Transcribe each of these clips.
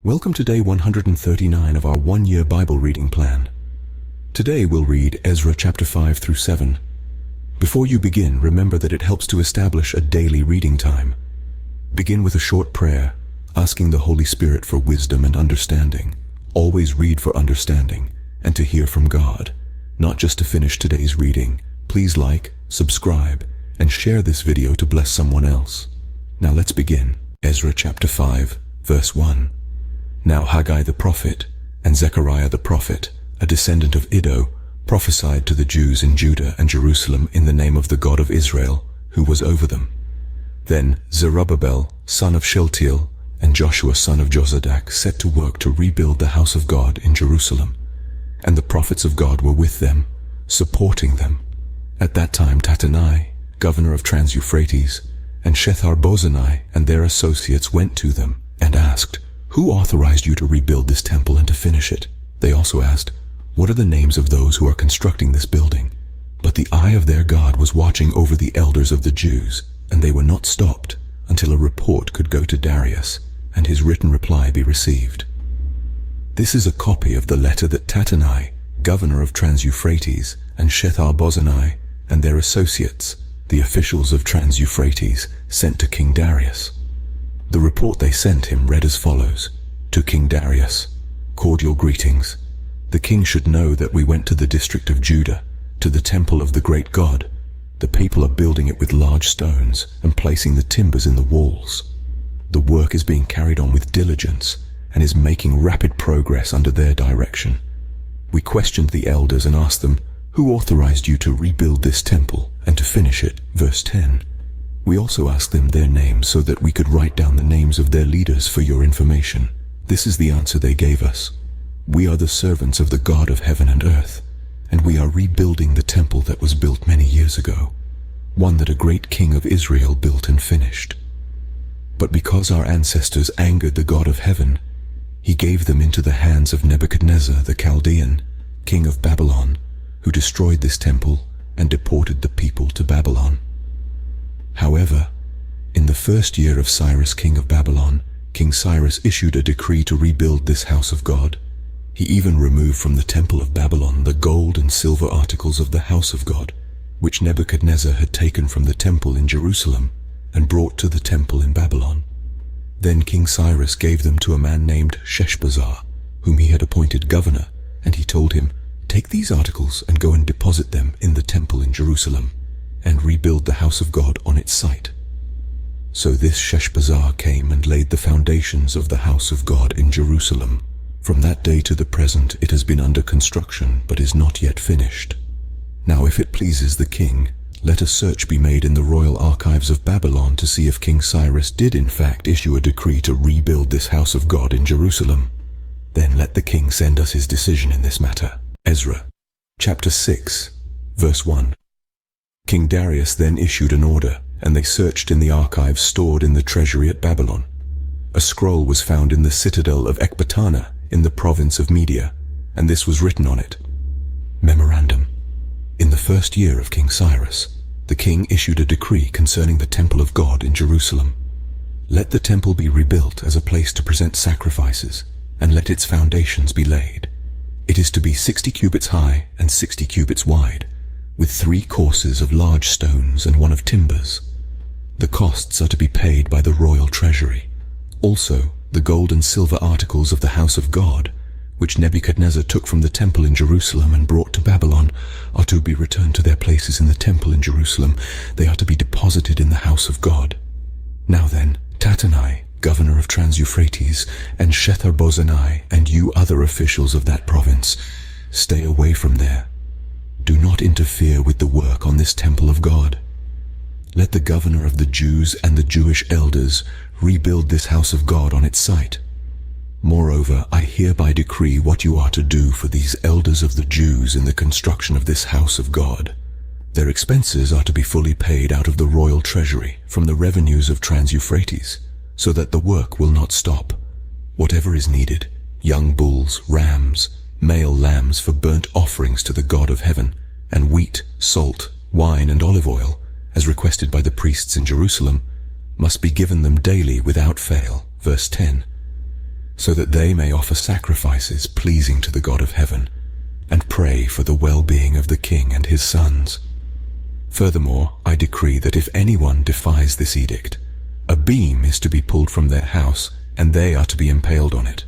Welcome to day 139 of our one-year Bible reading plan. Today we'll read Ezra chapter 5 through 7. Before you begin, remember that it helps to establish a daily reading time. Begin with a short prayer, asking the Holy Spirit for wisdom and understanding. Always read for understanding and to hear from God, not just to finish today's reading. Please like, subscribe, and share this video to bless someone else. Now let's begin. Ezra chapter 5, verse 1. Now Haggai the prophet and Zechariah the prophet, a descendant of Iddo, prophesied to the Jews in Judah and Jerusalem in the name of the God of Israel, who was over them. Then Zerubbabel, son of Shealtiel, and Joshua son of Jozadak set to work to rebuild the house of God in Jerusalem. And the prophets of God were with them, supporting them. At that time Tattenai, governor of Trans-Euphrates, and Shethar-Bozenai and their associates went to them and asked, "Who authorized you to rebuild this temple and to finish it?" They also asked, "What are the names of those who are constructing this building?" But the eye of their God was watching over the elders of the Jews, and they were not stopped until a report could go to Darius and his written reply be received. This is a copy of the letter that Tattenai, governor of Trans-Euphrates, and Shethar-Bozenai and their associates, the officials of Trans-Euphrates, sent to King Darius. The report they sent him read as follows: To King Darius, cordial greetings. The king should know that we went to the district of Judah, to the temple of the great God. The people are building it with large stones and placing the timbers in the walls. The work is being carried on with diligence and is making rapid progress under their direction. We questioned the elders and asked them, "Who authorized you to rebuild this temple and to finish it?" Verse 10. We also asked them their names so that we could write down the names of their leaders for your information. This is the answer they gave us. We are the servants of the God of heaven and earth, and we are rebuilding the temple that was built many years ago, one that a great king of Israel built and finished. But because our ancestors angered the God of heaven, he gave them into the hands of Nebuchadnezzar the Chaldean, king of Babylon, who destroyed this temple and deported the people to Babylon. However, in the first year of Cyrus king of Babylon, King Cyrus issued a decree to rebuild this house of God. He even removed from the temple of Babylon the gold and silver articles of the house of God, which Nebuchadnezzar had taken from the temple in Jerusalem and brought to the temple in Babylon. Then King Cyrus gave them to a man named Sheshbazzar, whom he had appointed governor, and he told him, "Take these articles and go and deposit them in the temple in Jerusalem, and rebuild the house of God on its site." So this Sheshbazzar came and laid the foundations of the house of God in Jerusalem. From that day to the present it has been under construction, but is not yet finished. Now if it pleases the king, let a search be made in the royal archives of Babylon to see if King Cyrus did in fact issue a decree to rebuild this house of God in Jerusalem. Then let the king send us his decision in this matter. Ezra chapter 6, verse 1. King Darius then issued an order, and they searched in the archives stored in the treasury at Babylon. A scroll was found in the citadel of Ecbatana in the province of Media, and this was written on it: Memorandum. In the first year of King Cyrus, the king issued a decree concerning the temple of God in Jerusalem. Let the temple be rebuilt as a place to present sacrifices, and let its foundations be laid. It is to be 60 cubits high and 60 cubits wide, with 3 courses of large stones and 1 of timbers. The costs are to be paid by the royal treasury. Also, the gold and silver articles of the house of God, which Nebuchadnezzar took from the temple in Jerusalem and brought to Babylon, are to be returned to their places in the temple in Jerusalem. They are to be deposited in the house of God. Now then, Tattenai, governor of Trans-Euphrates, and Shethar-Bozenai, and you other officials of that province, stay away from there. Do not interfere with the work on this temple of God. Let the governor of the Jews and the Jewish elders rebuild this house of God on its site. Moreover, I hereby decree what you are to do for these elders of the Jews in the construction of this house of God. Their expenses are to be fully paid out of the royal treasury from the revenues of Trans-Euphrates, so that the work will not stop. Whatever is needed, young bulls, rams, male lambs for burnt offerings to the God of heaven, and wheat, salt, wine, and olive oil, as requested by the priests in Jerusalem, must be given them daily without fail. Verse 10. so that they may offer sacrifices pleasing to the God of heaven, and pray for the well-being of the king and his sons. Furthermore, I decree that if anyone defies this edict, a beam is to be pulled from their house, and they are to be impaled on it.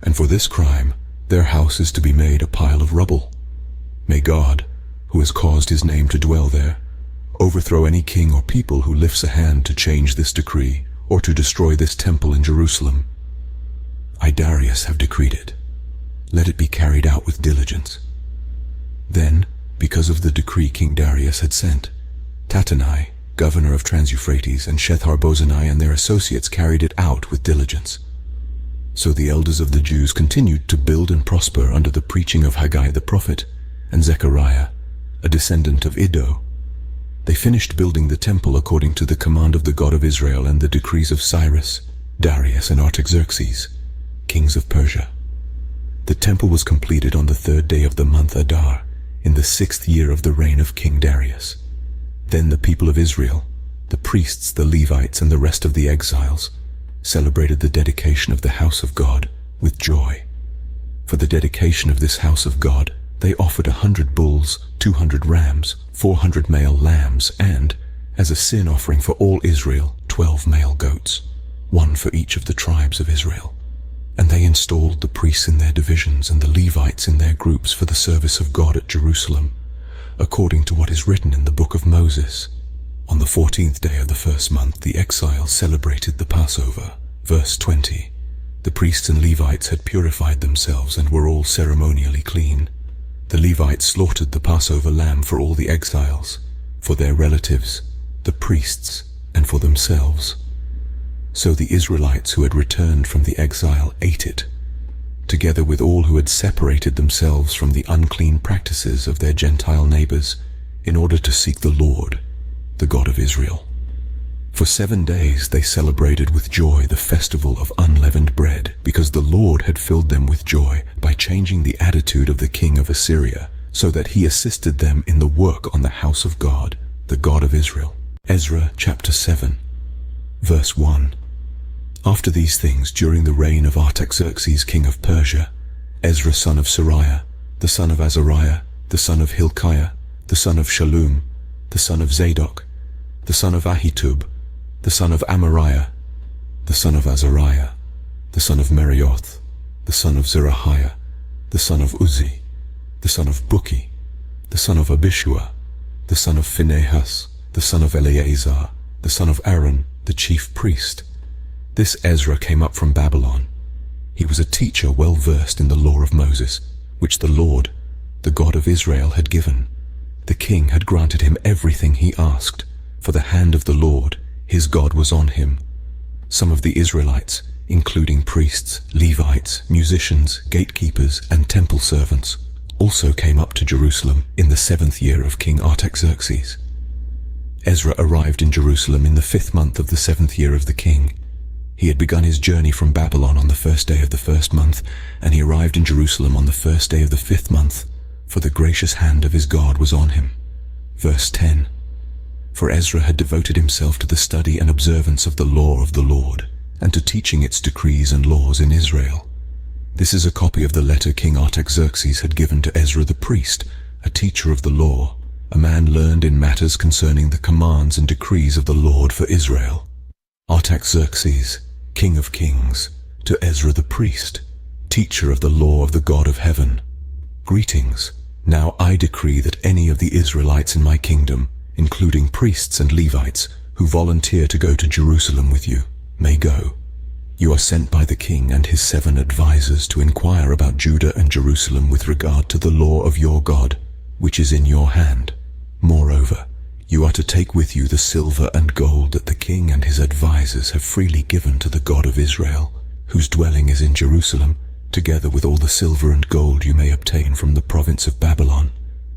And for this crime, their house is to be made a pile of rubble. May God, who has caused his name to dwell there, overthrow any king or people who lifts a hand to change this decree or to destroy this temple in Jerusalem. I, Darius, have decreed it. Let it be carried out with diligence. Then, because of the decree King Darius had sent, Tattenai, governor of Trans-Euphrates, and Shethar-Bozenai and their associates carried it out with diligence. So the elders of the Jews continued to build and prosper under the preaching of Haggai the prophet and Zechariah, a descendant of Iddo. They finished building the temple according to the command of the God of Israel and the decrees of Cyrus, Darius, and Artaxerxes, kings of Persia. The temple was completed on the 3rd day of the month Adar, in the 6th year of the reign of King Darius. Then the people of Israel, the priests, the Levites, and the rest of the exiles, celebrated the dedication of the house of God with joy. For the dedication of this house of God, they offered 100 bulls, 200 rams, 400 male lambs, and, as a sin offering for all Israel, 12 male goats, one for each of the tribes of Israel. And they installed the priests in their divisions and the Levites in their groups for the service of God at Jerusalem, according to what is written in the book of Moses. On the 14th day of the 1st month, the exiles celebrated the Passover. Verse 20. The priests and Levites had purified themselves and were all ceremonially clean. The Levites slaughtered the Passover lamb for all the exiles, for their relatives, the priests, and for themselves. So the Israelites who had returned from the exile ate it, together with all who had separated themselves from the unclean practices of their Gentile neighbors, in order to seek the Lord, the God of Israel. For 7 days they celebrated with joy the festival of unleavened bread, because the Lord had filled them with joy by changing the attitude of the king of Assyria, so that he assisted them in the work on the house of God, the God of Israel. Ezra chapter 7, verse 1. After these things, during the reign of Artaxerxes king of Persia, Ezra son of Sariah, the son of Azariah, the son of Hilkiah, the son of Shallum, the son of Zadok, the son of Ahitub, the son of Amariah, the son of Azariah, the son of Merioth, the son of Zerahiah, the son of Uzzi, the son of Bukki, the son of Abishua, the son of Phinehas, the son of Eleazar, the son of Aaron, the chief priest. This Ezra came up from Babylon. He was a teacher well versed in the law of Moses, which the Lord, the God of Israel, had given. The king had granted him everything he asked, for the hand of the Lord, his God, was on him. Some of the Israelites, including priests, Levites, musicians, gatekeepers, and temple servants, also came up to Jerusalem in the 7th year of King Artaxerxes. Ezra arrived in Jerusalem in the 5th month of the 7th year of the king. He had begun his journey from Babylon on the 1st day of the 1st month, and he arrived in Jerusalem on the 1st day of the 5th month, for the gracious hand of his God was on him. Verse 10. For Ezra had devoted himself to the study and observance of the law of the Lord, and to teaching its decrees and laws in Israel. This is a copy of the letter King Artaxerxes had given to Ezra the priest, a teacher of the law, a man learned in matters concerning the commands and decrees of the Lord for Israel. Artaxerxes, King of Kings, to Ezra the priest, teacher of the law of the God of heaven. Greetings. Now I decree that any of the Israelites in my kingdom, including priests and Levites, who volunteer to go to Jerusalem with you, may go. You are sent by the king and his 7 advisers to inquire about Judah and Jerusalem with regard to the law of your God, which is in your hand. Moreover, you are to take with you the silver and gold that the king and his advisers have freely given to the God of Israel, whose dwelling is in Jerusalem, together with all the silver and gold you may obtain from the province of Babylon,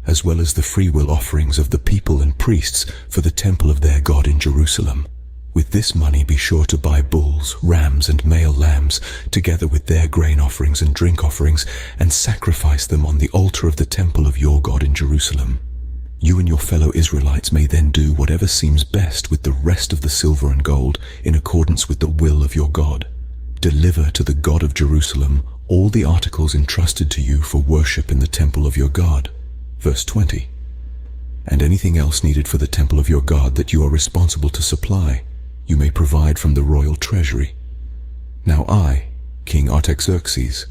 as well as the freewill offerings of the people and priests for the temple of their God in Jerusalem. With this money be sure to buy bulls, rams, and male lambs, together with their grain offerings and drink offerings, and sacrifice them on the altar of the temple of your God in Jerusalem. You and your fellow Israelites may then do whatever seems best with the rest of the silver and gold in accordance with the will of your God. Deliver to the God of Jerusalem all the articles entrusted to you for worship in the temple of your God. Verse 20. And anything else needed for the temple of your God that you are responsible to supply, you may provide from the royal treasury. Now I, King Artaxerxes,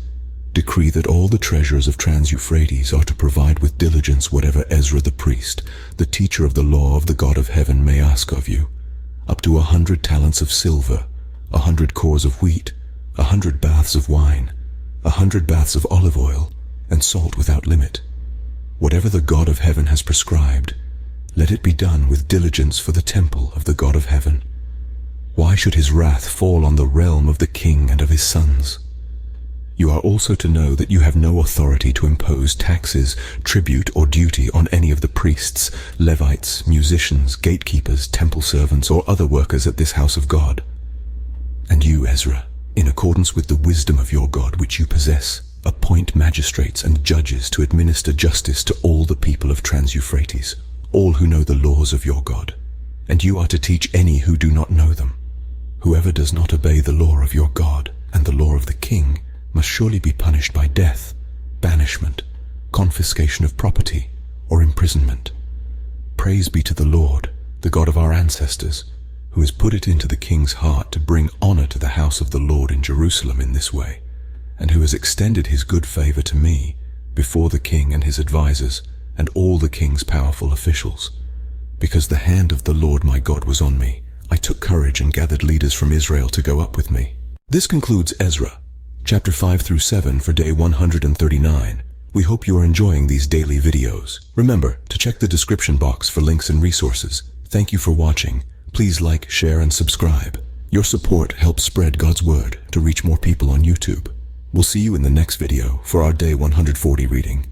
decree that all the treasurers of Trans-Euphrates are to provide with diligence whatever Ezra the priest, the teacher of the law of the God of heaven, may ask of you, up to 100 talents of silver, 100 cores of wheat, 100 baths of wine, 100 baths of olive oil, and salt without limit. Whatever the God of heaven has prescribed, let it be done with diligence for the temple of the God of heaven. Why should his wrath fall on the realm of the king and of his sons? You are also to know that you have no authority to impose taxes, tribute, or duty on any of the priests, Levites, musicians, gatekeepers, temple servants, or other workers at this house of God. And you, Ezra, in accordance with the wisdom of your God which you possess, appoint magistrates and judges to administer justice to all the people of Trans-Euphrates, all who know the laws of your God. And you are to teach any who do not know them. Whoever does not obey the law of your God and the law of the king must surely be punished by death, banishment, confiscation of property, or imprisonment. Praise be to the Lord, the God of our ancestors, who has put it into the king's heart to bring honor to the house of the Lord in Jerusalem in this way, and who has extended his good favor to me before the king and his advisers and all the king's powerful officials. Because the hand of the Lord my God was on me, I took courage and gathered leaders from Israel to go up with me. This concludes Ezra, chapter 5 through 7 for day 139. We hope you are enjoying these daily videos. Remember to check the description box for links and resources. Thank you for watching. Please like, share, and subscribe. Your support helps spread God's word to reach more people on YouTube. We'll see you in the next video for our day 140 reading.